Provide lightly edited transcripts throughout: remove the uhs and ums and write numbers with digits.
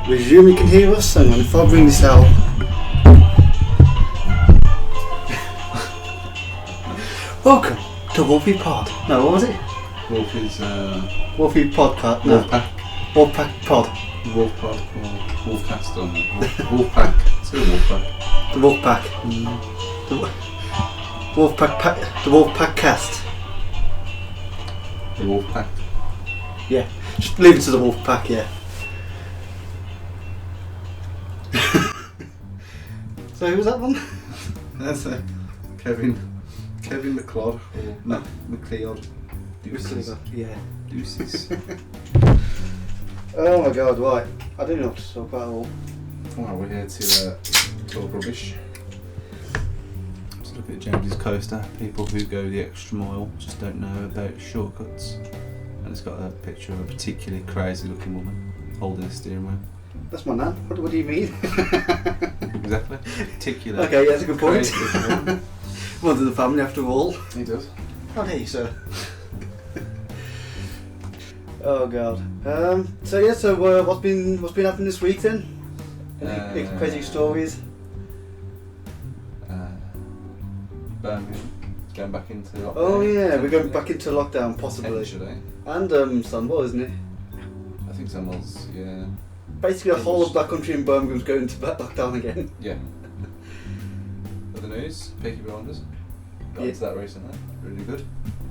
Resume, you can hear us. Hang on, if I bring this out. Welcome to Wolfie Pod. No, what was it? Wolfie's Wolfie Podcast. No. Wolfpack. Wolfpack Pod. Wolfpod or Wolfcast or Wolfpack. It's a Wolfpack. The Wolfpack. The Wolfpack Cast. The Wolfpack. Yeah, just leave it to the Wolfpack, yeah. So who was that one? That's Kevin McLeod or McLeod. Deuces. Yeah. Deuces. Oh my god, right. I don't know what to talk about at all. Well, we're here to talk rubbish. Just look at James's coaster. People who go the extra mile just don't know about shortcuts. And it's got a picture of a particularly crazy looking woman holding a steering wheel. That's my nan. What do you mean? Exactly. Particular. Okay, yeah, that's a good point. Crazy looking woman. One of the family after all. He does. How dare you, sir? Oh god. So what's been happening this week then? Any big crazy stories? Birmingham going back into lockdown. Oh yeah, we're going back into lockdown possibly. Potentially. And Sunwell, isn't it? I think Sunwell's, yeah. Basically the whole of that country in Birmingham's going into lockdown again. Yeah. Other news, Peaky Blinders. Got into that recently. Really good.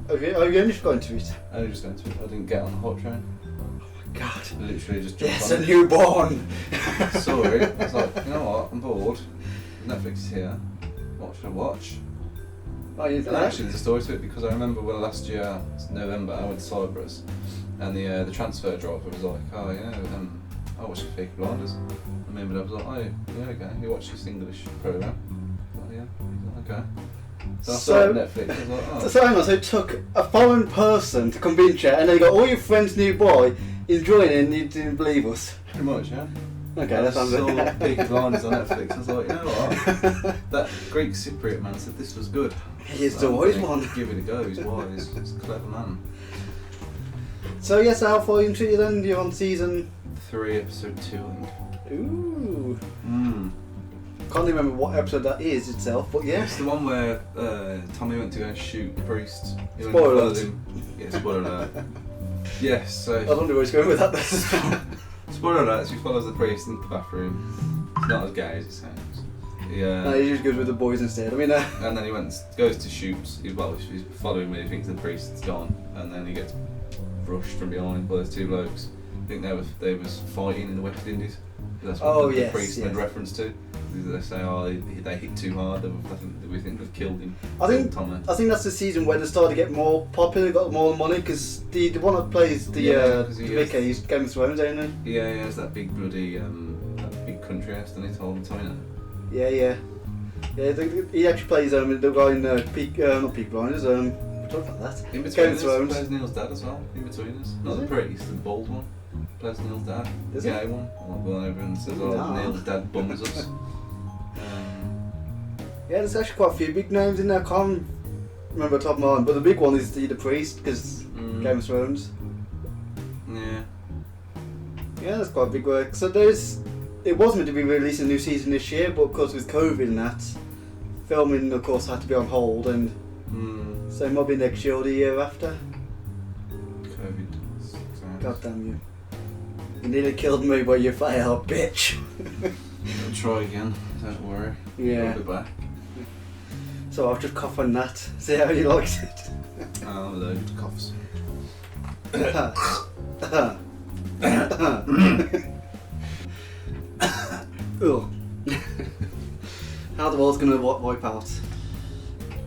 Okay, are you only just going to it? I only just went to it. I didn't get on the hot train. God. I literally just jumped Yes, on a it. newborn! Saw it. I was like, you know what? I'm bored. Netflix is here. What should I watch? Oh, you And actually, there's a story to it because I remember when last year, November, I went to Cyprus, and the transfer driver was like, oh yeah, I watched the Peaky Blinders. And me and my dad was like, oh yeah, okay, you watch this English programme? Oh yeah, he's like, okay. So I started Netflix. I was like, oh. So hang on, so it took a foreign person to convince you, and then you got all your friends' new boy enjoying it, and you didn't believe us. Pretty much, yeah. Okay, I that sounds saw good. Peaky Blinders on Netflix. I was like, you know what? That Greek Cypriot man said this was good. He is So the I'm wise gonna one. Give it a go. He's wise. He's a clever man. So yes, how far into you then? You're on season... 3, episode 2, I think. Ooh. Mm. Can't remember what episode that is itself, but yeah. It's the one where Tommy went to go and shoot the priest. He went Spoiler and followed alert. him. Yeah, spoiler alert. Yes, so... I don't know where he's going with that then. Spoiler alert, so he follows the priest into the bathroom. It's not as gay as it sounds. No, he just goes with the boys instead. I mean, And then he goes to shoot. He's following me. He thinks the priest's gone, and then he gets brushed from behind by those two blokes. I think they was fighting in the West Indies. That's what the priest made reference to. They say, they hit too hard. We think they've killed him. I think that's the season where they started to get more popular, got more money, because the one that plays the vicar, he's Game of Thrones, ain't he? Yeah, it's that big bloody that big country house, doesn't it, all the time. Yeah. He actually plays the guy in not Peaky Blinders. We're talking about that. In Game between of us, Thrones. plays Neil's dad as well. In between us, not Is the it? priest, the bald one. Plays Neil's dad. Is the it? gay one. I'm going over and says, No. Neil's dad bums us. Yeah, there's actually quite a few big names in there. I can't remember top of my mind, but the big one is the priest, because Game of Thrones. Yeah. Yeah, that's quite big work. So it was meant to be releasing a new season this year, but of course with COVID and that, filming of course had to be on hold, and so it might be next year or the year after. COVID. God damn you. You nearly killed me by your fail, bitch. I'll try again, don't worry. Yeah. I'll be back. So I'll just cough on that, see how you liked it. Oh, load of coughs. Ugh. How the world's gonna wipe out?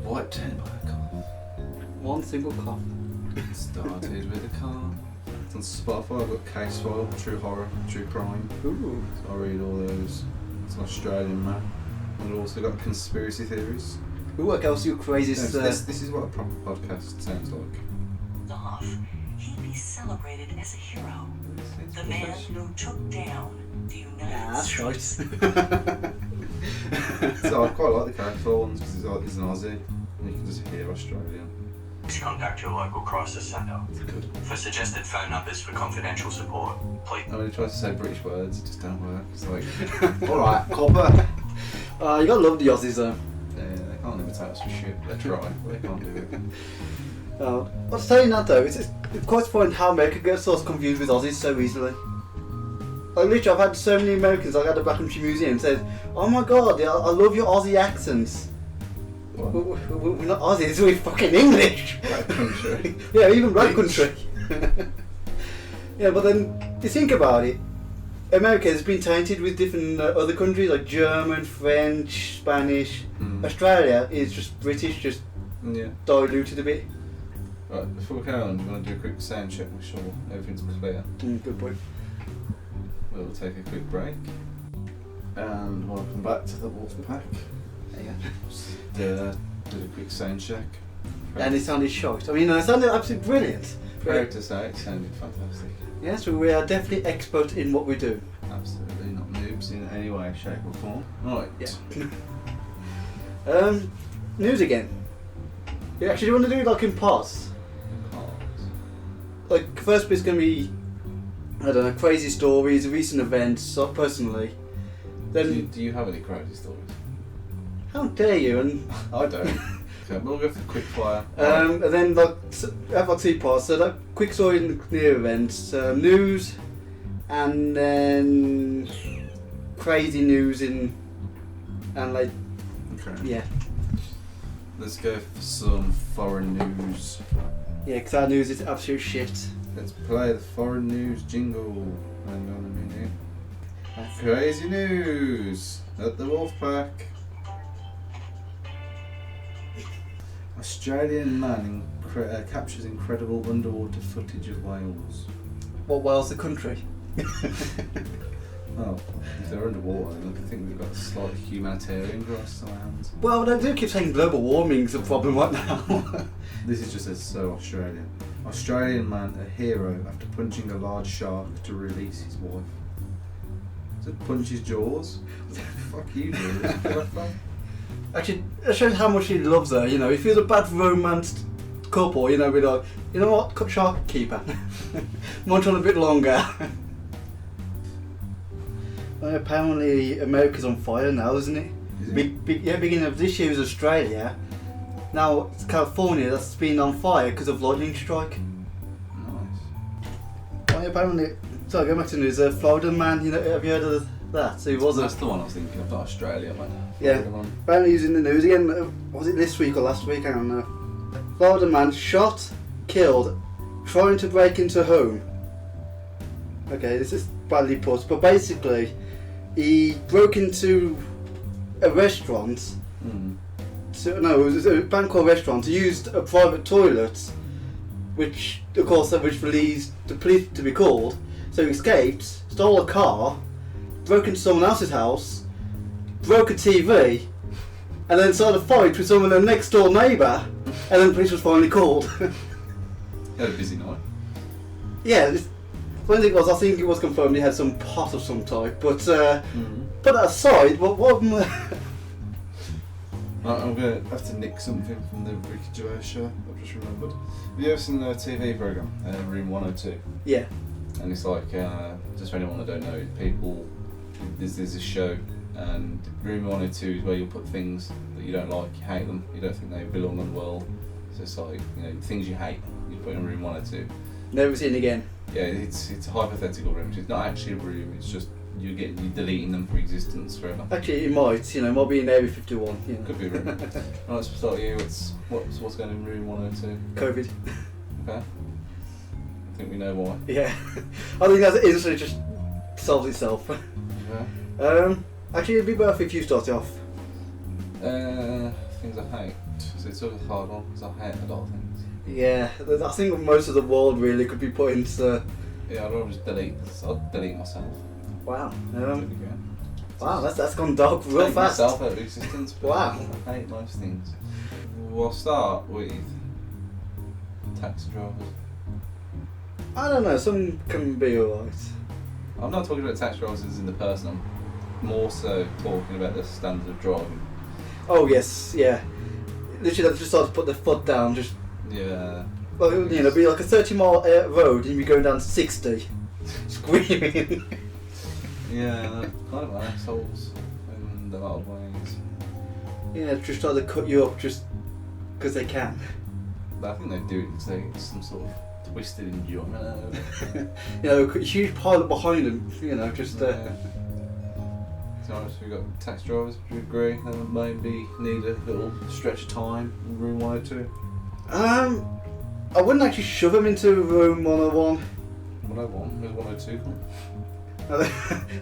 Wiped out by a cough. One single cough. Started with a car. It's on Spotify. I've got Case File, True Horror, True Crime. Ooh. So I read all those. It's an Australian man. And I've also got conspiracy theories. Ooh, what else you craziest? This is what a proper podcast sounds like. Off, he'd be celebrated as a hero. The man who took down the United That's States. right. So I quite like the Case File ones because he's an Aussie and you can just hear Australian. Please contact your local crisis centre. For suggested phone numbers for confidential support, please. I mean, he tries to say British words, it just don't work. It's like, alright, copper. You gotta love the Aussies though. Yeah, they can't imitate us for shit. They try, but they can't do it. But saying that though, it's quite funny how America gets so confused with Aussies so easily. Like literally, I've had so many Americans like at the Blackcountry Museum said, "Oh my god, I love your Aussie accents." We're not Aussies, we're fucking English. Black country. Yeah, even Black country. Yeah, but then you think about it, America has been tainted with different other countries like German, French, Spanish. Australia is just British, just diluted a bit. Right, before we carry on, we want to do a quick sound check, make sure everything's clear. Good point. We'll take a quick break. And welcome back to the Wolf Pack. Did a quick sound check. And it sounded shite. I mean, it sounded absolutely brilliant. Proud to say, it sounded fantastic. Yes, we are definitely expert in what we do. Absolutely not noobs in any way, shape or form. Right. Yeah. News again. You actually want to do it like in parts? Like, first bit's going to be, I don't know, crazy stories, recent events, personally. Then Do you have any crazy stories? how dare you? And I don't. Okay, we'll go for quick fire. and then like have like 2 parts. So like quick story and near events, news, and then crazy news and like Okay. Let's go for some foreign news. Yeah, because our news is absolute shit. Let's play the foreign news jingle. Hang on a minute. Crazy news at the Wolfpack. Australian man captures incredible underwater footage of whales. What, Wales the country? Oh, if they're underwater, then I think we've got a slight humanitarian crisis on our hands. Well, they do keep saying global warming's a problem right now. This is just so Australian. Australian man a hero after punching a large shark to release his wife. Does it punch his jaws? What the fuck you do? Actually, it shows how much he loves her, you know. If he was a bad romanced couple, you know, we'd like, you know what, cut shark, keep her. Munch on a bit longer. Well, apparently America's on fire now, isn't it? Is it? Beginning of this year was Australia. Now it's California that's been on fire because of lightning strike. Nice. Well, apparently, sorry, going back to news, Florida man, you know, have you heard of that? So he was That's the one I was thinking of, not Australia, man. Yeah, apparently he's in the news again. Was it this week or last week? I don't know. Florida man shot, killed, trying to break into home. Okay, this is badly put, but basically, he broke into a restaurant. So, no, it was a Bangkok restaurant. He used a private toilet, which of course released the police to be called. So he escaped, stole a car, broke into someone else's house, broke a TV, and then started a fight with someone, their next door neighbour, and then the police was finally called. He had a busy night. Yeah, funny thing was, I think it was confirmed he had some pot of some type, but put that aside, what I'm going to have to nick something from the Ricky Gervais show, I've just remembered. Have you ever seen the TV programme, Room 102? Yeah. And it's like, just for anyone that don't know, people, there's this show, and Room 102 is where you'll put things that you don't like, you hate them, you don't think they belong on the world. So it's like, you know, things you hate, you put in Room 102. Never seen again. Yeah, it's a hypothetical room, so it's not actually a room, it's just you're deleting them from existence forever. Actually, it might, you know, it might be in Area 51. You know. Could be a room. Right, let's start with you. What's going in Room 102? COVID. Okay. I think we know why. Yeah. I think that's instantly just solves itself. Okay. Actually, it'd be better if you start off. Things I hate. So it's sort of a hard one because I hate a lot of things. Yeah, I think most of the world really could be put into. Yeah, I'd rather just delete. I'd delete myself. Wow. Wow, that's gone dark real Take fast. myself out of existence. But Wow. I hate most things. We'll start with taxi drivers. I don't know, some can be alright. I'm not talking about taxi drivers as in the person. I'm more so talking about the standard of driving. Oh yes, yeah. Literally, they've just started to put their foot down, just Yeah. Well, you know, it'd be like a 30-mile road and you'd be going down 60, screaming. Yeah, they're kind of assholes in a lot of ways. Yeah, just try to cut you up just because they can. But I think they do it because they get some sort of twisted enjoyment out of it. You know, a huge pilot behind them, you know, just... Yeah. So we've got taxi drivers, do you agree? They maybe need a little stretch of time in room 102. I wouldn't actually shove them into room 101. 101? Where's 102 come?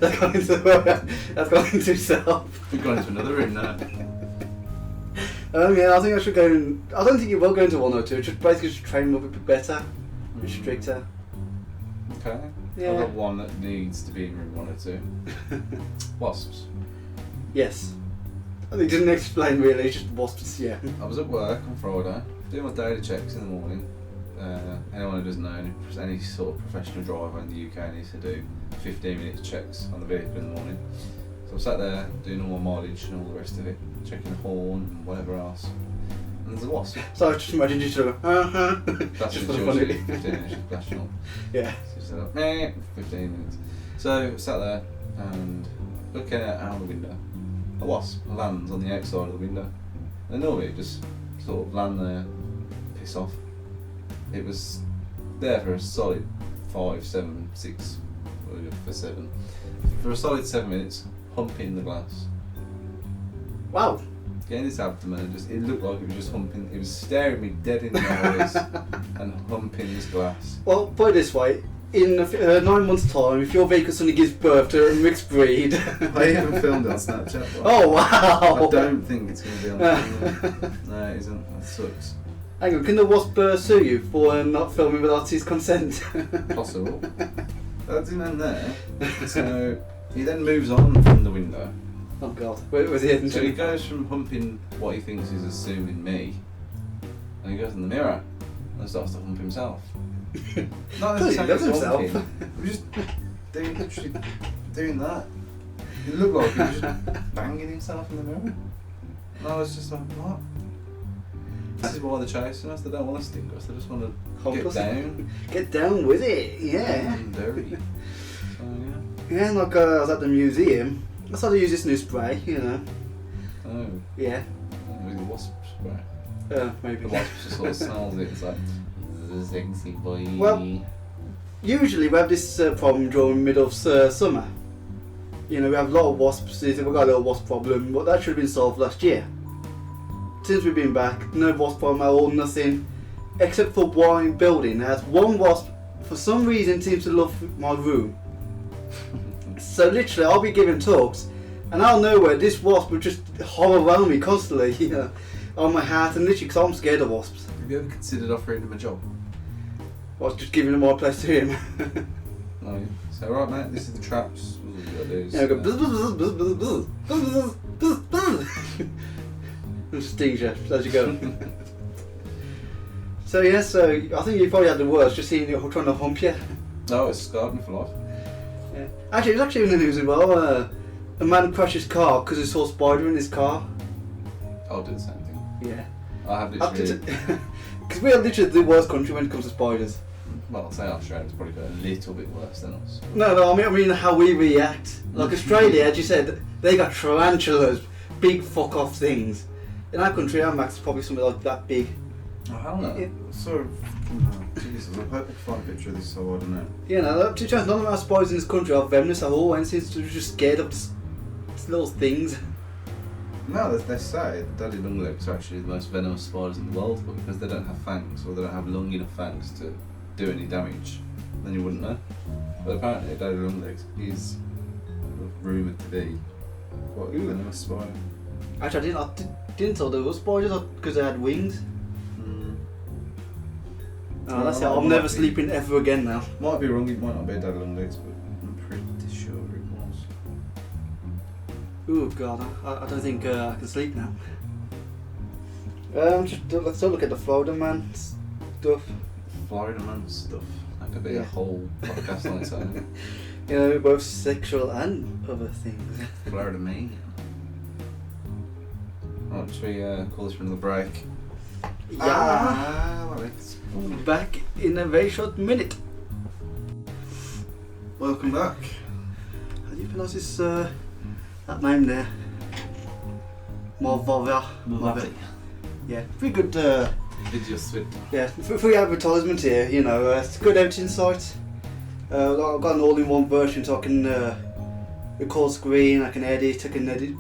That's gone into self. We've gone into another room now. Yeah, I think I should go in... I don't think you will go into 102, just basically just train them up a bit better, a bit stricter. Okay. Yeah. I've got one that needs to be in room 102. Wasps. Yes. I think it didn't explain really, it's just wasps, yeah. I was at work on Friday, doing my daily checks in the morning. Anyone who doesn't know, any sort of professional driver in the UK needs to do 15 minutes checks on the vehicle in the morning. So I sat there doing all my mileage and all the rest of it, checking the horn and whatever else. And there's a wasp. So I just imagine you sort of, That's just what for she the was funny. doing, 15 minutes, she's flashing on. Yeah. So she said, meh, 15 minutes. So I sat there and looking out the window. A wasp lands on the outside of the window. And normally it just sort of land there, piss off. It was there for a solid 5, 7, 6, for 7. For a solid 7 minutes, humping the glass. Wow. Getting its abdomen, and it looked like it was just humping. It was staring me dead in the eyes and humping this glass. Well, put it this way, in 9 months' time, if your vehicle suddenly gives birth to a mixed breed... I even filmed it on Snapchat. Oh, wow! I don't think it's going to be on the No, it isn't. That sucks. Hang on, can the wasp sue you for not filming without his consent? Possible. That didn't end there. So he then moves on from the window. Oh god, where was he heading So to? he goes from humping what he thinks is assuming me, and he goes in the mirror and starts to hump himself. Not He loves himself. He was just literally doing that. It looked like he was just banging himself in the mirror. And I was just like, what? This is why they're chasing us. They don't want to sting us. They just want to Hump get us. down. Get down with it, yeah. And dirty. So yeah. Yeah, like I was at the museum. I started to use this new spray, you know. Oh. Yeah. With the wasp spray. Maybe. The wasp just sort of smells it. It's like, sexy boy. Well, usually we have this problem during the middle of summer. You know, we have a lot of wasps. We've got a little wasp problem, but that should have been solved last year. Since we've been back, no wasp problem at all, nothing. Except for one building. There's one wasp, for some reason, seems to love my room. So literally, I'll be giving talks, and out of nowhere, this wasp would just hover around me constantly, you know, on my hat, and literally, because I'm scared of wasps. Have you ever considered offering him a job? I was just giving him my place to him. Oh, yeah. So, right, mate, this is the traps. What have you got to do is, Yeah, I go buzz, buzz, buzz, buzz, buzz, buzz, buzz, buzz, buzz. And stings you as you go. So yeah, so I think you probably had the worst, just seeing you trying to hump you. No, it's scarred me for life. Yeah. Actually, it was actually in the news as well. A man crashed his car because he saw a spider in his car. I'll do the same thing. Yeah. I have literally... Because we are literally the worst country when it comes to spiders. Well, I'll say Australia's probably got a little bit worse than us. No, I mean how we react. Like Australia, as you said, they got tarantulas, big fuck off things. In our country, our max is probably something like that big. Oh, hell no. Yeah. So, Jesus, I hope I can find a picture of this so I don't know. You know, to be honest, none of our spiders in this country are venomous at all, and seems to be just scared of just little things. No, they say that daddy longlegs are actually the most venomous spiders in the world, but because they don't have fangs, or they don't have long enough fangs to do any damage, then you wouldn't know. But apparently, daddy longlegs is rumoured to be quite a venomous spider. Actually, I didn't know there were spiders because they had wings. Oh, that's it. I'm never sleeping ever again now. Might be wrong, it might not be a daddy longlegs, but I'm pretty sure it was. Oh god, I don't think I can sleep now. Let's look at the Florida man stuff. Florida man stuff. That could be a whole podcast on its own. You know, both sexual and other things. Florida man. Right, should we call this for another break? Yeah. Alex. Back in a very short minute. Welcome back. How do you pronounce this, that name there? Morvova. Yeah, pretty good, Did you switch? yeah, free advertisement here, you know, it's a good editing site. I've got an all-in-one version so I can record screen, I can edit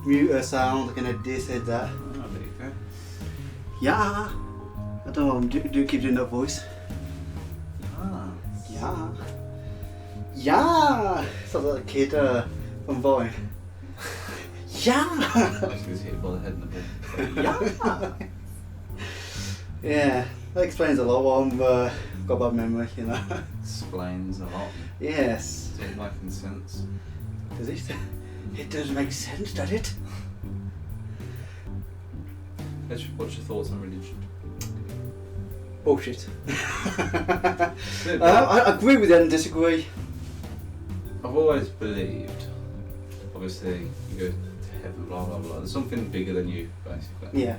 mute sound, I can edit this, edit that. Oh, there you go. Yeah. I don't know, do keep doing that voice. Ah. Yeah. Yeah. Sounds like a kid from Vine. Yeah. Actually, was hit by the head in the ball. Yeah. Yeah. That explains a lot. Why I've got bad memory, you know. Explains a lot. Yes. It's all making sense. Does it? It does make sense, does it? What's your thoughts on religion? Bullshit. I agree with you and disagree. I've always believed, obviously, you go to heaven, blah blah blah. There's something bigger than you, basically. Yeah.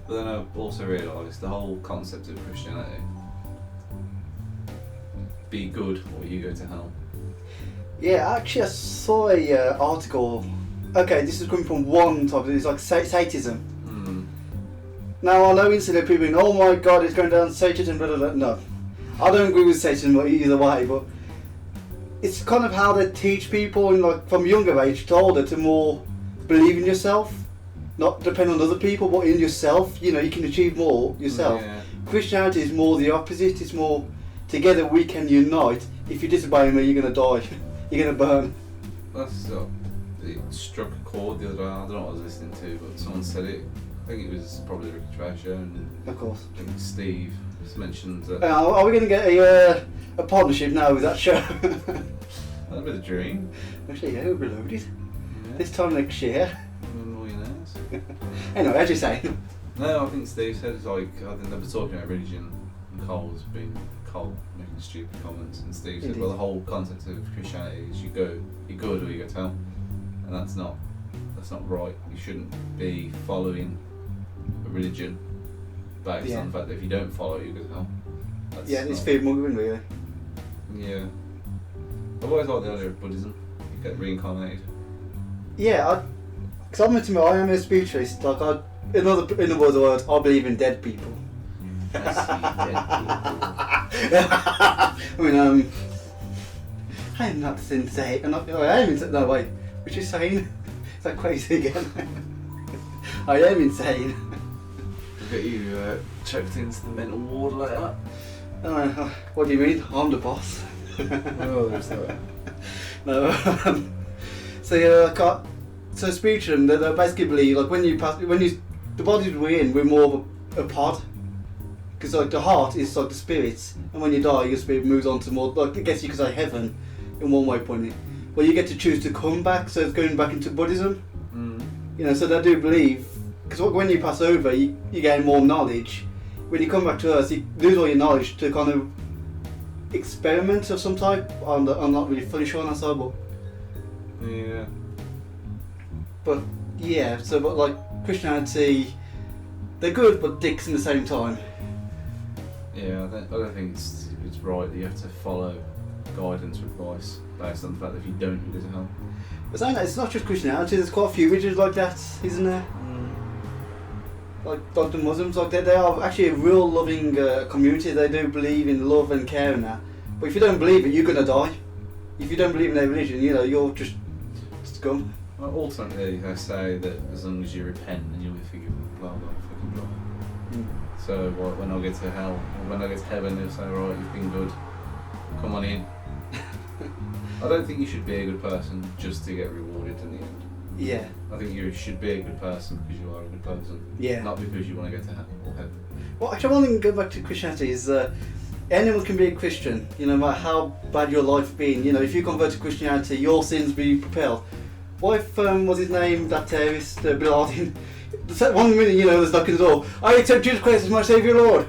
But then I've also realised the whole concept of Christianity: be good or you go to hell. Yeah, actually I saw a article. Okay, this is coming from one topic, it's like Satanism. Now I know instantly people think, oh my god, it's going down Satanism, blah blah blah. No. I don't agree with Satanism either way, but it's kind of how they teach people in, like, from younger age to older to more believe in yourself. Not depend on other people, but in yourself. You know, you can achieve more yourself. Yeah. Christianity is more the opposite. It's more together we can unite. If you disobey me, you're gonna die. You're gonna burn. That's it struck a chord the other day. I don't know what I was listening to, but someone said it. I think it was probably Ricky Trash show, and Of course. I think Steve just mentioned that. Are we gonna get a partnership now with that show? That'd be the dream. Actually, yeah, we'll be loaded. Yeah. This time next year. We're millionaires. Anyway, as you say. No, I think Steve said it's like I think they were talking about religion, and Cole's been making stupid comments, and Steve said, Indeed. well, the whole concept of Christianity is you're good or you go to hell, and that's not right. You shouldn't be following a religion based on the fact that if you don't follow it, you go to hell. That's Yeah, it's not- fear mongering, really. Yeah. I've always liked the idea of Buddhism. You get reincarnated. Yeah, because I'm into I am a spiritualist. Like, in other words, I believe in dead people. I see dead people. I mean, I'm not insane. I am insane. No, wait. Which is sane? Is that crazy again? I am insane. We'll get you checked into the mental ward later. What do you mean? I'm the boss. Oh, there's that. No. So spiritualism, they basically believe, like, the bodies we're in, we're more of a pod. Because, like, the heart is like the spirits, and when you die, your spirit moves on to more, like, I guess you could say heaven, in one way of putting it. Well, you get to choose to come back, so it's going back into Buddhism. You know, so they do believe, because when you pass over, you gain more knowledge. When you come back to Earth, you lose all your knowledge to kind of experiment of some type. I'm not really fully sure on that side, Yeah. but yeah. So, but like Christianity, they're good, but dicks in the same time. Yeah, I don't think it's right that you have to follow guidance or advice based on the fact that if you don't, you go to hell. But saying that, it's not just Christianity. There's quite a few religions like that, isn't there? Like the Muslims, like they are actually a real loving community. They do believe in love and care and that. But if you don't believe it, you're gonna die. If you don't believe in their religion, you know, you're just scum. Well, ultimately, they say that as long as you repent, then you'll be forgiven. Blah blah fucking blah. So when I get to hell, or when I get to heaven, they'll say, right, you've been good. Come on in. I don't think you should be a good person just to get rewarded in the end. Yeah. I think you should be a good person because you are a good person. Yeah. Not because you want to go to hell or heaven. Well, actually, one thing to go back to Christianity is anyone can be a Christian, you know, no matter how bad your life been. You know, if you convert to Christianity, your sins be propelled. What if, what's his name, that terrorist, Bin Laden? One minute, you know, there's knocking the door. I accept Jesus Christ as my Saviour Lord.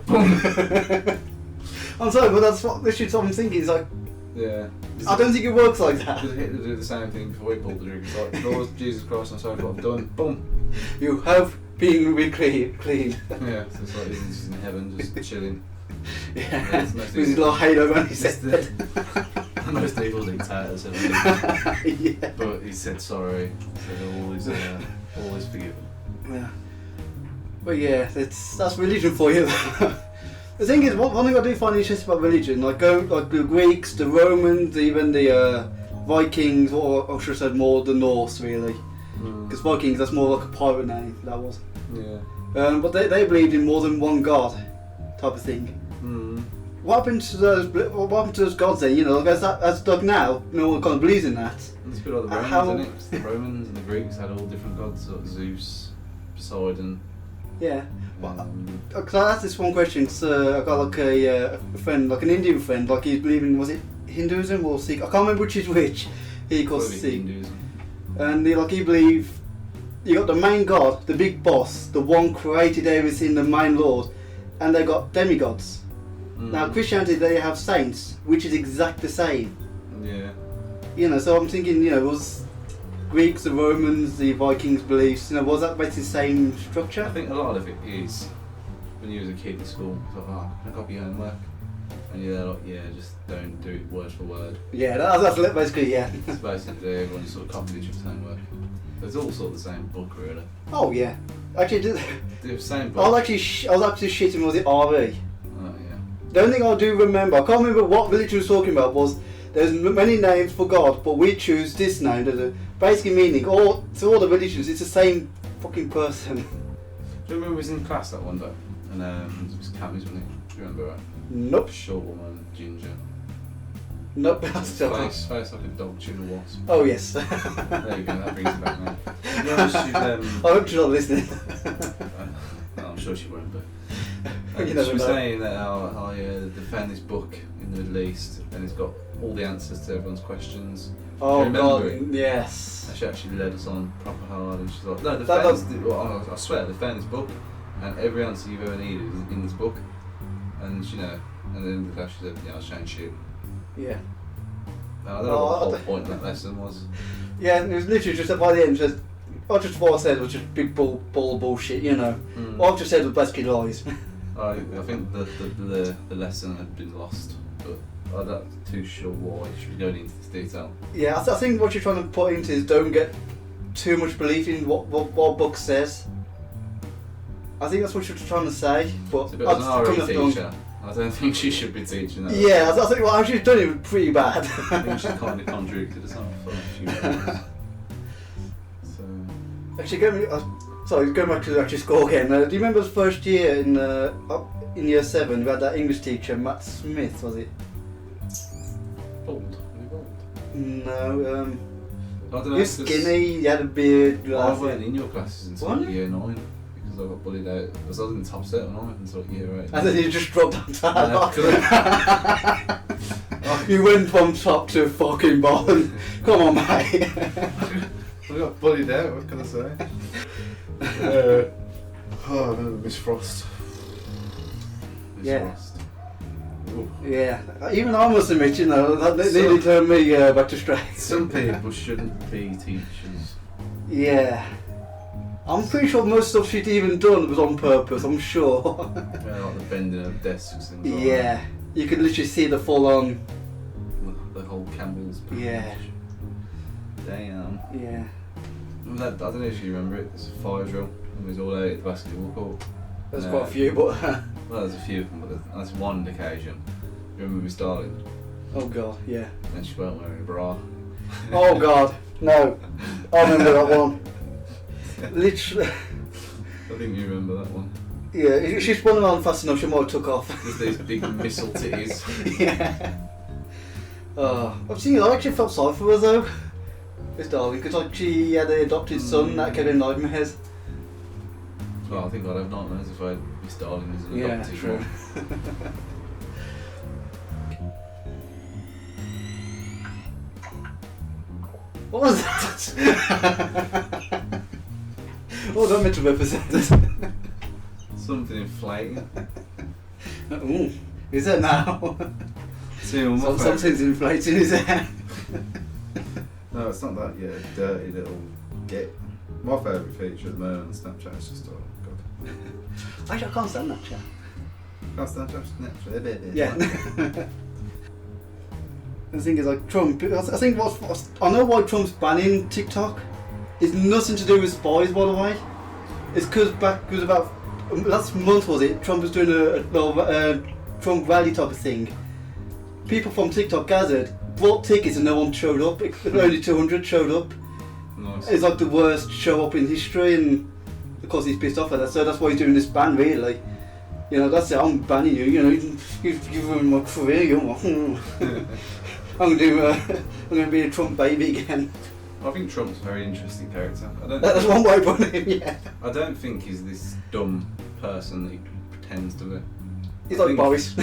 I'm sorry, but that's what I'm thinking. It's like, Yeah. I don't think it works like that. Does Hitler do the same thing before he pulled the trigger? It's like, Lord Jesus Christ, I'm sorry for what I've done. Boom. You have being reclaimed. Yeah, so it's like he's just in heaven, just chilling. Yeah, it's with his little halo on his head. The most evil dictators ever. Yeah. But he said sorry, said all is forgiven. Yeah. But yeah, that's religion for you. The thing is, one thing I do find interesting about religion, like the Greeks, the Romans, even the Vikings, or I should have said more the Norse, really. Because Vikings, that's more like a pirate name, that was. Yeah. But they believed in more than one god, type of thing. What happened to those gods then? You know, like as like now, no one kind of believes in that. It's a bit like the Romans, isn't it? The Romans and the Greeks had all different gods, like Zeus, Poseidon. Yeah. Because I asked this one question. I got like a friend, like an Indian friend, like he's believing, was it Hinduism or Sikh? I can't remember which is which. He calls Sikh. Hinduism. And he believed you got the main god, the big boss, the one created everything, the main lord, and they got demigods. Now Christianity, they have saints, which is exact the same. Yeah. You know, so I'm thinking, you know, was Greeks, the Romans, the Vikings beliefs, you know, was that basically the same structure? I think a lot of it is when you was a kid in school, it's like, oh, can I copy your homework? And you're like, yeah, just don't do it word for word. Yeah, that's basically, yeah. It's basically everyone sort of copied each other's homework. It's all sort of the same book, really. Oh yeah, actually, The same book. I was actually shitting. Was it RE? Oh yeah. The only thing I do remember, I can't remember what religion was talking about, was there's many names for God, but we choose this name. Basically meaning, to all the religions, it's the same fucking person. Do you remember we was in class that one day? And it was Cammy's, wasn't it? Do you remember that? Nope. Short woman, ginger. Nope. Face like a dog chewing a wasp. Oh yes. There you go, that brings it back now. You know, she's, I hope she's not listening. I'm sure she won't, but You she never was know. saying that they found this book in the Middle East and it's got all the answers to everyone's questions. Oh Do you god, remember it? yes. And she actually led us on proper hard and she's like, no, I swear, they found this book and every answer you've ever needed is in this book. And you know, and then the class she said, yeah, I'll change you. Yeah. I don't know what the whole point of that lesson was. Yeah, it was literally just by the end, just what I said was just big ball of bullshit, you know. What I've just said was basically lies. I think the lesson had been lost, but I'm not too sure why. Should we go into this detail? Yeah, I think what you're trying to put into is don't get too much belief in what book says. I think that's what you're trying to say, but It's a bit of an RE teacher. I don't think she should be teaching that. Yeah, I think well, she's done it pretty bad. I think she's kind of contradicted herself for a few minutes. So, Actually, going back to the actual school again. Do you remember the first year in year 7? We had that English teacher, Matt Smith, was it? bald. Are you bald? No, I don't know. he was skinny. He had a beard. I weren't in your classes until What? year 9 because I got bullied out. I was in the top set when I went until year 8. And then you just dropped down to Yeah, You went from top to fucking bottom. Come on, mate. I got bullied out. What can I say? Oh, Miss Frost. Miss Yeah. Frost. Ooh. Yeah, even I must admit, you know, that nearly turned me back to straight. Some people shouldn't be teachers. Yeah. I'm pretty sure most stuff she'd even done was on purpose, I'm sure. Yeah, like the bending of desks and things like Yeah, you could literally see the full on. that. The whole Campbell's package. Yeah. Damn. Yeah. And I don't know if you remember it, it's a fire drill and we was all out at the basketball court. There's No. quite a few, but. Well, there's a few of them, but that's one occasion. You remember Miss Darling? Oh god, yeah. And she weren't wearing a bra. Oh god, no. I remember that one. Literally. I think you remember that one. Yeah, if she spun around fast enough, she might have took off. There's these big missile titties. Yeah. I've seen it, I actually felt sorry for her though. Miss Darling, because like, she had an adopted son that gave her nightmares. Well, I think I'd have nightmares if I had Miss Darling as an Yeah, adopted true. one. What was that? What was that meant to represent? Something inflating. Ooh, is it now? See, well, my favourite- Something's inflating, is it? No, it's not that. Yeah, dirty little git. My favourite feature at the moment on Snapchat is just, oh god. Actually, I can't stand that chat. Can't stand Snapchat. Yeah. The thing is, like Trump, I think I know why Trump's banning TikTok. It's nothing to do with spies, by the way. It's because about last month, was it? Trump was doing a Trump rally type of thing. People from TikTok gathered, bought tickets, and no one showed up. Only 200 showed up. Nice. It's like the worst show up in history, and of course he's pissed off at that. So that's why he's doing this ban, really. You know, that's it. I'm banning you. You know, you've ruined my career. You're I'm gonna be a Trump baby again. I think Trump's a very interesting character. That's one way of putting him, yeah. I don't think he's this dumb person that he pretends to be. He's like Boris.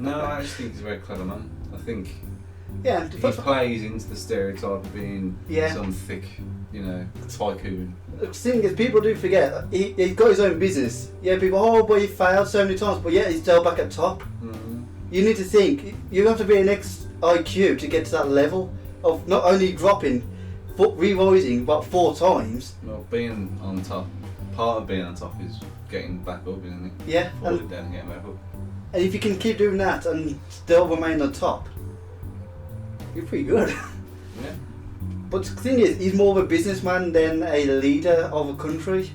No, I actually think he's a very clever man. I think yeah, he plays into the stereotype of being some thick, tycoon. The thing is, people do forget, he's got his own business. Yeah, people, but he failed so many times, but yeah, he's still back at top. Mm-hmm. You need to think, you have to be an ex-IQ to get to that level of not only dropping, but re-rising about 4 times. Well, being on top, part of being on top is getting back up, isn't it? Yeah. Falling down and getting back up. And if you can keep doing that and still remain on top, you're pretty good. Yeah. But the thing is, he's more of a businessman than a leader of a country.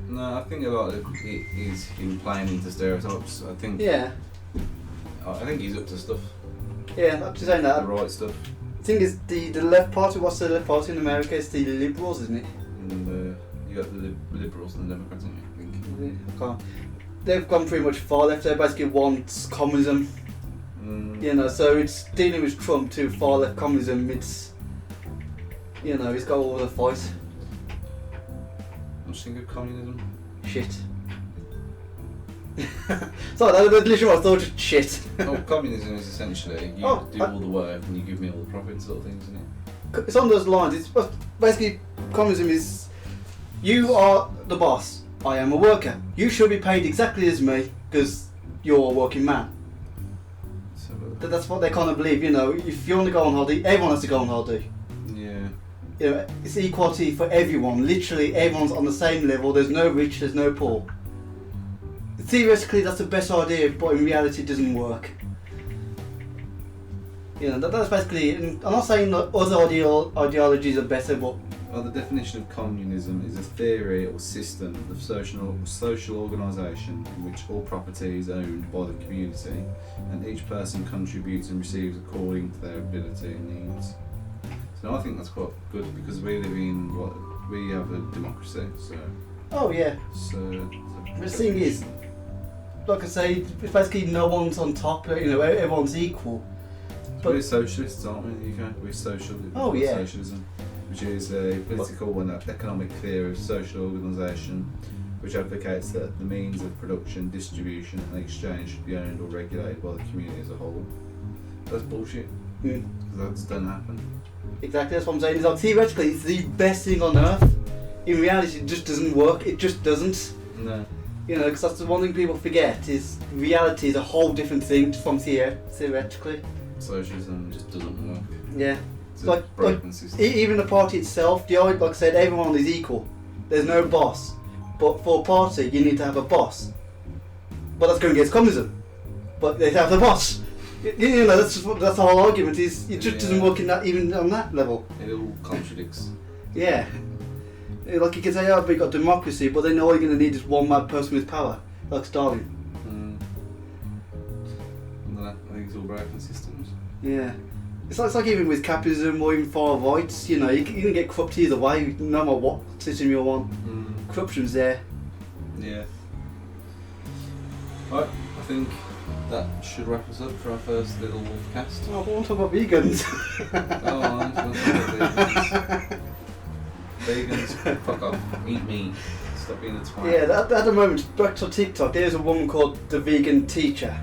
No, I think a lot of it is him playing into stereotypes. I think. Yeah. I think he's up to stuff. Yeah, I'm just saying that. The right stuff. The thing is, the left party, what's the left party in America? It's the Liberals, isn't it? And you got the Liberals and the Democrats, I think. They've gone pretty much far left. They basically want communism. You know, so it's dealing with Trump to far left communism. It's, you know, he's got all the fight. I'm just thinking of communism. Shit. Sorry, that literally what I thought. Just shit. Oh, communism is essentially you do all the work and you give me all the profit, sort of thing, isn't it? It's on those lines. It's basically communism is, you are the boss. I am a worker. You should be paid exactly as me because you're a working man. That's what they kind of believe, you know. If you want to go on holiday, everyone has to go on holiday. Yeah. You know, it's equality for everyone. Literally, everyone's on the same level. There's no rich, there's no poor. Theoretically, that's the best idea, but in reality, it doesn't work. You know, that's basically. And I'm not saying that other ideologies are better, but. Well, the definition of communism is a theory or system of social organisation in which all property is owned by the community and each person contributes and receives according to their ability and needs. So I think that's quite good because we live in we have a democracy. So. Oh yeah. So. The thing is, like I say, it's basically no one's on top. You know, everyone's equal. But we're socialists, aren't we? In the UK, we're socialism. Which is a political and economic theory of social organisation which advocates that the means of production, distribution and exchange should be owned or regulated by the community as a whole. That's bullshit. Because that just doesn't happen. Exactly, that's what I'm saying. It's like, theoretically, it's the best thing on earth. In reality, it just doesn't work. It just doesn't. No. You know, because that's the one thing people forget is reality is a whole different thing from theoretically. Socialism just doesn't work. Yeah. It's a broken system. Even the party itself, like I said, everyone is equal. There's no boss. But for a party, you need to have a boss. But that's going against communism. But they have the boss. You know, that's the whole argument. Is it just doesn't work in that, even on that level. It all contradicts. Yeah. Like you can say, oh, we got democracy, but then all you're going to need is one mad person with power, like Stalin. No, I think it's all broken systems. Yeah. It's like even with capitalism or even far rights, you know, you can get corrupt either way, no matter what system you're on. Corruption's there. Yeah. Right, I think that should wrap us up for our first little wolf cast. Oh, I want to talk about vegans. Oh, I want to talk about vegans. Vegans, fuck off. Eat meat. Stop being a twat. Yeah, at the moment, back to TikTok, there's a woman called the Vegan Teacher.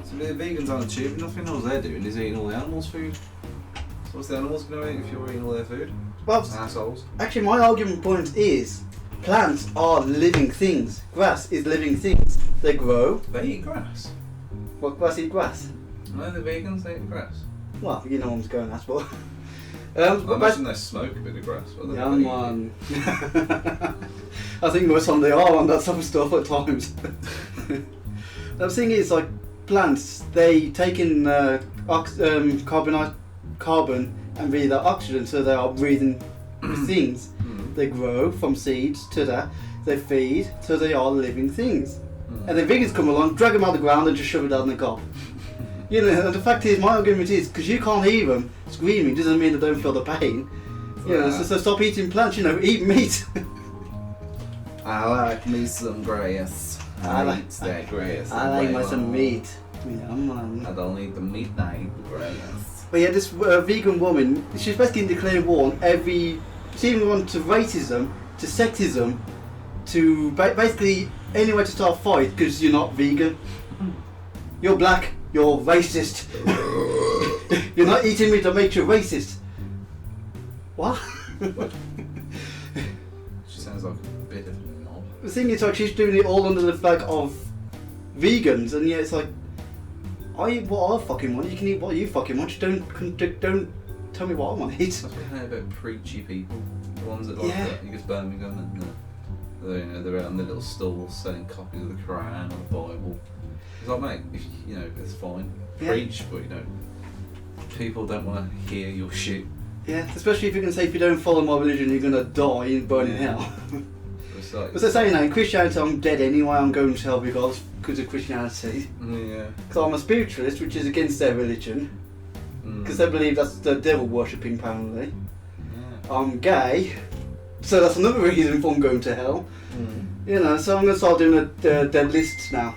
So the vegans aren't achieving nothing. All they're doing is eating all the animals' food. So what's the animals going to eat if you're eating all their food? Well, assholes. Actually, my argument point is plants are living things. Grass is living things. They grow. They eat grass. What, grass eat grass? No, the vegans, they eat grass. Well, you know what I'm going at, but I imagine they smoke a bit of grass. But yeah, man. I think most of them they are on that sort of stuff at times. The thing is, like plants, they take in carbon and breathe out oxygen, so they are breathing things. They grow from seeds to that, they feed, so they are living things. And then vegans come along, drag them out of the ground and just shove it down the gob. You know, and the fact is, my argument is, because you can't hear them screaming doesn't mean they don't feel the pain. You know, so stop eating plants, you know, eat meat. I like me some grass. I like that grass. I like my some meat. Yeah, man. I don't eat the meat, I eat the grass. But yeah, this vegan woman, she's basically declaring war on every... She even went to racism, to sexism, to basically anywhere to start a fight because you're not vegan. You're black, you're racist. You're not eating meat that makes you racist. What? What? She sounds like a bit of a knob. The thing is, like, she's doing it all under the flag of vegans, and yeah, it's like, I eat what I fucking want. You can eat what you fucking want. Just don't tell me what I want to eat. That's what I heard about preachy people. The ones that like that. You go to Birmingham and they're out on their little stalls selling copies of the Quran or the Bible. It's like, mate, you know, it's fine. Preach, but you know, people don't want to hear your shit. Yeah, especially if you can say if you don't follow my religion, you're gonna die and burn in hell. It's like, but they're saying now in Christianity, I'm dead anyway. I'm going to hell because of Christianity. Yeah. Because I'm a spiritualist, which is against their religion. Because they believe that's the devil worshipping, apparently. Yeah. I'm gay, so that's another reason for I'm going to hell. You know, so I'm going to start doing the lists now.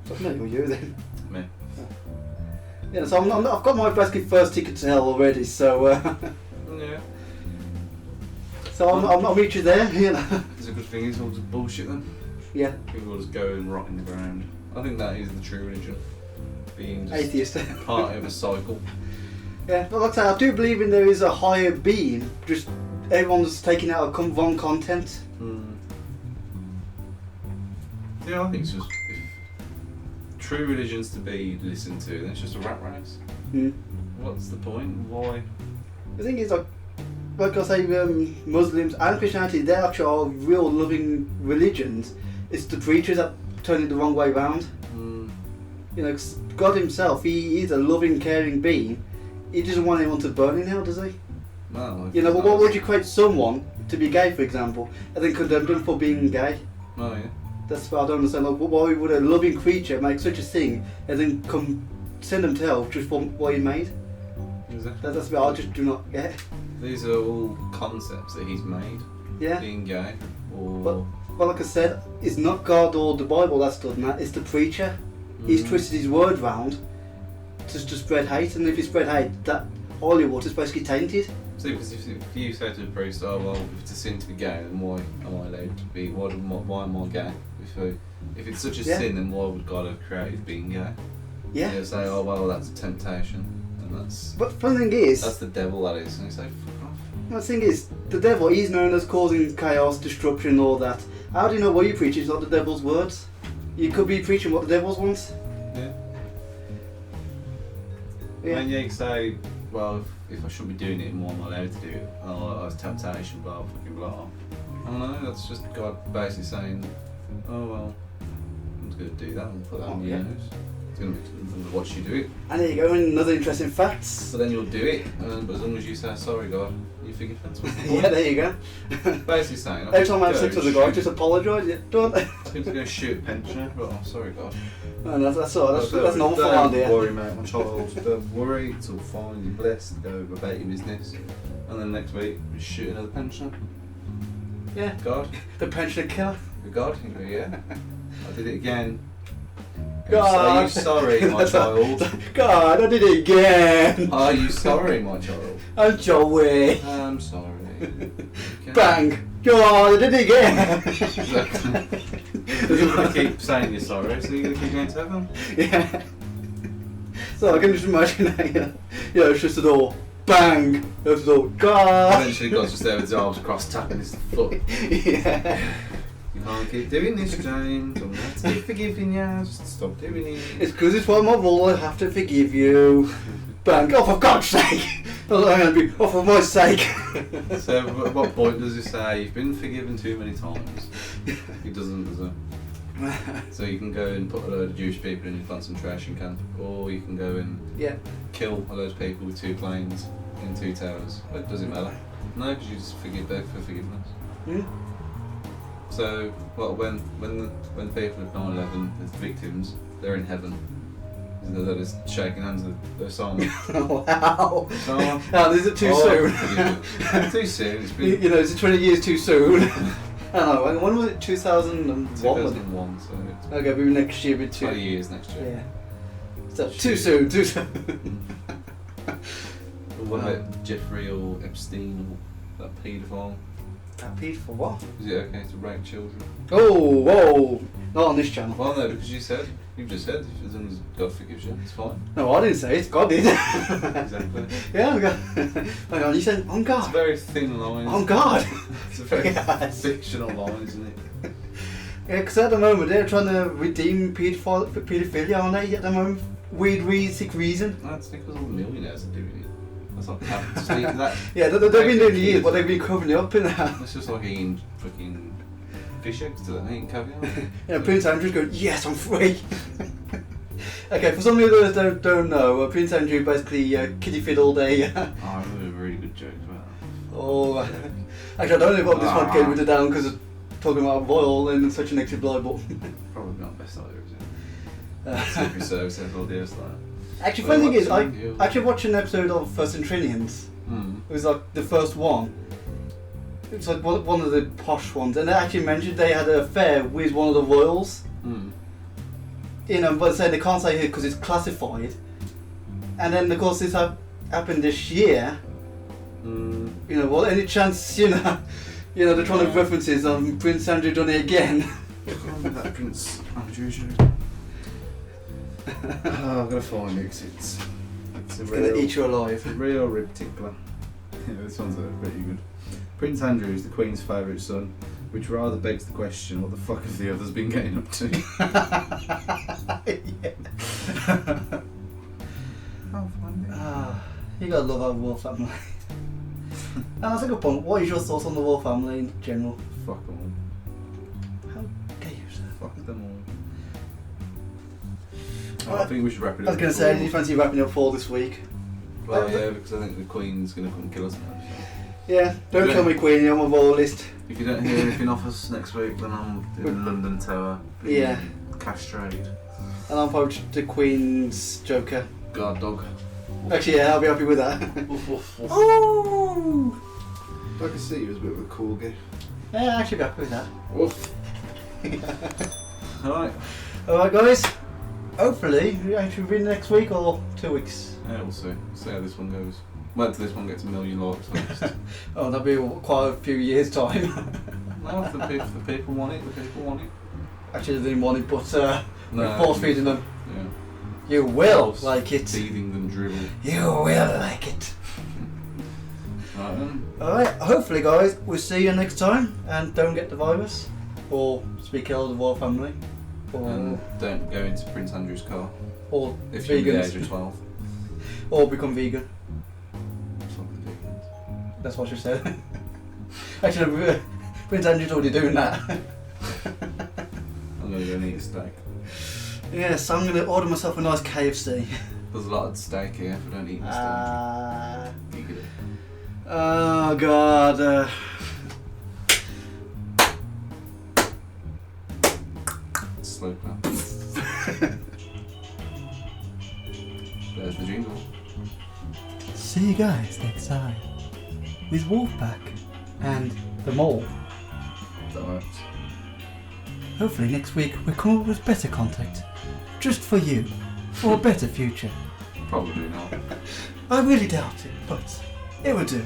So no, you're you then. Me. Yeah, so I've got my basically first ticket to hell already. So yeah. So I'll meet you there. You know. It's a good thing. It's all just bullshit then. Yeah. People will just go and rot in the ground. I think that is the true religion. Being just atheist. Part of a cycle. Yeah, but like I say, I do believe in there is a higher being. Just everyone's taking out wrong content. Yeah, I think it's just if true religion's to be listened to, then it's just a rat race. What's the point? Why? The thing is, like I say, Muslims and Christianity, they actually are real loving religions. It's the preachers that turn it the wrong way round. You know, 'cause God himself, he is a loving, caring being. He doesn't want anyone to burn in hell, does he? No. You know, but what would you create someone to be gay, for example, and then condemn them for being gay? Oh, yeah. That's what I don't understand. Like, why would a loving creature make such a thing and then send them to hell just for what he made? Exactly. That's what I just do not get. These are all concepts that he's made. Yeah. Being gay, or... But like I said, it's not God or the Bible that's done that, it's the preacher. He's twisted his word round to spread hate, and if he spread hate, that holy water is basically tainted. See, because if you say to a priest, oh well, if it's a sin to be gay, then why am I allowed to be, why am I gay? If it's such a sin, then why would God have created being gay? Yeah. You say, oh well, that's a temptation, and that's... But the funny thing is... That's the devil, that is, and you say, fuck off. The thing is, the devil, he's known as causing chaos, destruction, all that. How do you know what you preach is not the devil's words? You could be preaching what the devil wants. Yeah. Yeah. And you can say, well, if I should be doing it, why am I allowed to do it? Oh, it's temptation, blah, fucking blah. I don't know, that's just God basically saying, oh well, I'm just going to do that and put that on your nose. It's going to watch you do it. And there you go, another interesting fact. So then you'll do it, but as long as you say, sorry God, you forgive that's what yeah, there you go. Basically saying, every time I have sex with a guy, just apologise, don't I? I'm going to go shoot a pensioner, but I'm sorry God. No, that's all, that's normal for around here. Don't worry mate, my child, don't worry, it's all fine, you're blessed, go about your business. And then next week, we shoot another pensioner. Yeah. God. The pensioner killer. God, you go, yeah. I did it again. God. Are you sorry, my child? God, I did it again. Are you sorry, my child? I'm Joey. I'm sorry. Okay. Bang. God, I did it again. Exactly. You're going to keep saying you're sorry, so you're going to keep going to heaven? Yeah. So I can just imagine that, you know, it's just a door. Bang! There's the door. God! Eventually God's just there with his arms across, tapping his foot. Yeah. You can't keep doing this, James. I'm not to keep forgiving you. Just stop doing it. It's because it's for my rule, I have to forgive you. Bang! Oh, for God's sake! I'm going to be, oh, for my sake. So at what point does he say, you've been forgiven too many times? He doesn't, does he? So you can go and put a load of Jewish people in a concentration camp, or you can go and kill a load of people with 2 planes in 2 towers. It doesn't matter. No, because you just beg for forgiveness. So, when the people of 9/11, the victims, they're in heaven. They're just shaking hands with their son. Wow. Now, is it too soon? Too soon. It's been, you know, is it 20 years too soon? I don't know. When was it? 2001? 2001. So it's okay, maybe next year, but 20 years next year. Yeah. So too soon. What about Jeffrey or Epstein or that paedophile? That paedophile what? Is it okay to rape children? Oh, whoa! Not on this channel. Well, no, because you've just said, as long as God forgives you, it's fine. No, I didn't say it. God did. Exactly. Yeah, hang on, you said on God. It's a very thin line. On God. It's a very fictional line, isn't it? Yeah, because at the moment they're trying to redeem paedophilia, aren't they? At the moment, weird, sick reason. That's because all the millionaires are doing it. That's not happening. Yeah, they've been doing it years, but they've been covering it up in that. It's just like eating fucking fish eggs to them, eating caviar. Yeah, Prince Andrew's going, yes, I'm free. Okay, for some of you that don't know, Prince Andrew basically kiddie fiddled a. I remember a really good joke about that. Oh, actually, I don't know if this one came with it down because it's talking about royal and such a negative blow, but. Probably not best idea, is it? Secret Service and all this like. Actually, funny thing is, I actually watched an episode of Centennials. It was like the first one. It was like one of the posh ones, and they actually mentioned they had an affair with one of the royals. You know, but they can't say it because it's classified. And then, of course, this happened this year. You know, well, any chance, you know, they're trying to references on Prince Andrew done it again. That Prince Andrew joke. I'm gonna find it because it's gonna eat you alive. A real rib tickler. Yeah, this one's pretty good. Prince Andrew is the Queen's favourite son, which rather begs the question: what the fuck have the others been getting up to? How funny! You gotta love our royal family. And that's a good point. What is your thoughts on the royal family in general? Fuck them all. How dare you, sir? Fuck them all. I think we should wrap it up. I was going to say, do you fancy wrapping it up for this week? Well, yeah, because I think the Queen's going to come kill us now. So. Yeah, don't kill me, Queen, you're on my royal list. If you don't hear anything off us next week, then I'm in the London Tower. Castrated. And I'm probably the Queen's Joker. Guard dog. Actually, yeah, I'll be happy with that. Oh! I can see you as a bit of a cool guy. Yeah, I'll actually be happy with that. Woof. Alright, guys. Hopefully, we actually win next week or 2 weeks. Yeah, we'll see. We'll see how this one goes. Wait till this one gets 1 million likes first. Oh, that'll be quite a few years' time. No, if the people want it, the people want it. Actually, they didn't want it, but no, force feeding them. Yeah. You will like it. Feeding them dribble. You will like it. Right then. Alright, hopefully, guys, we'll see you next time. And don't get the virus. Or speak ill of the royal family. And don't go into Prince Andrew's car. Or if you're vegans. the age of 12. Or become vegan. Something vegans. That's what she said. Actually, Prince Andrew's already doing that. I'm going to go and eat a steak. Yes, I'm going to order myself a nice KFC. There's a lot of steak here if I don't eat the steak. You get it. Oh God. Slow clap. There's the jingle. See you guys next time with Wolfpack and the Mole. Alright. Hopefully next week we'll come up with better content. Just for you. For a better future. Probably not. I really doubt it, but it will do.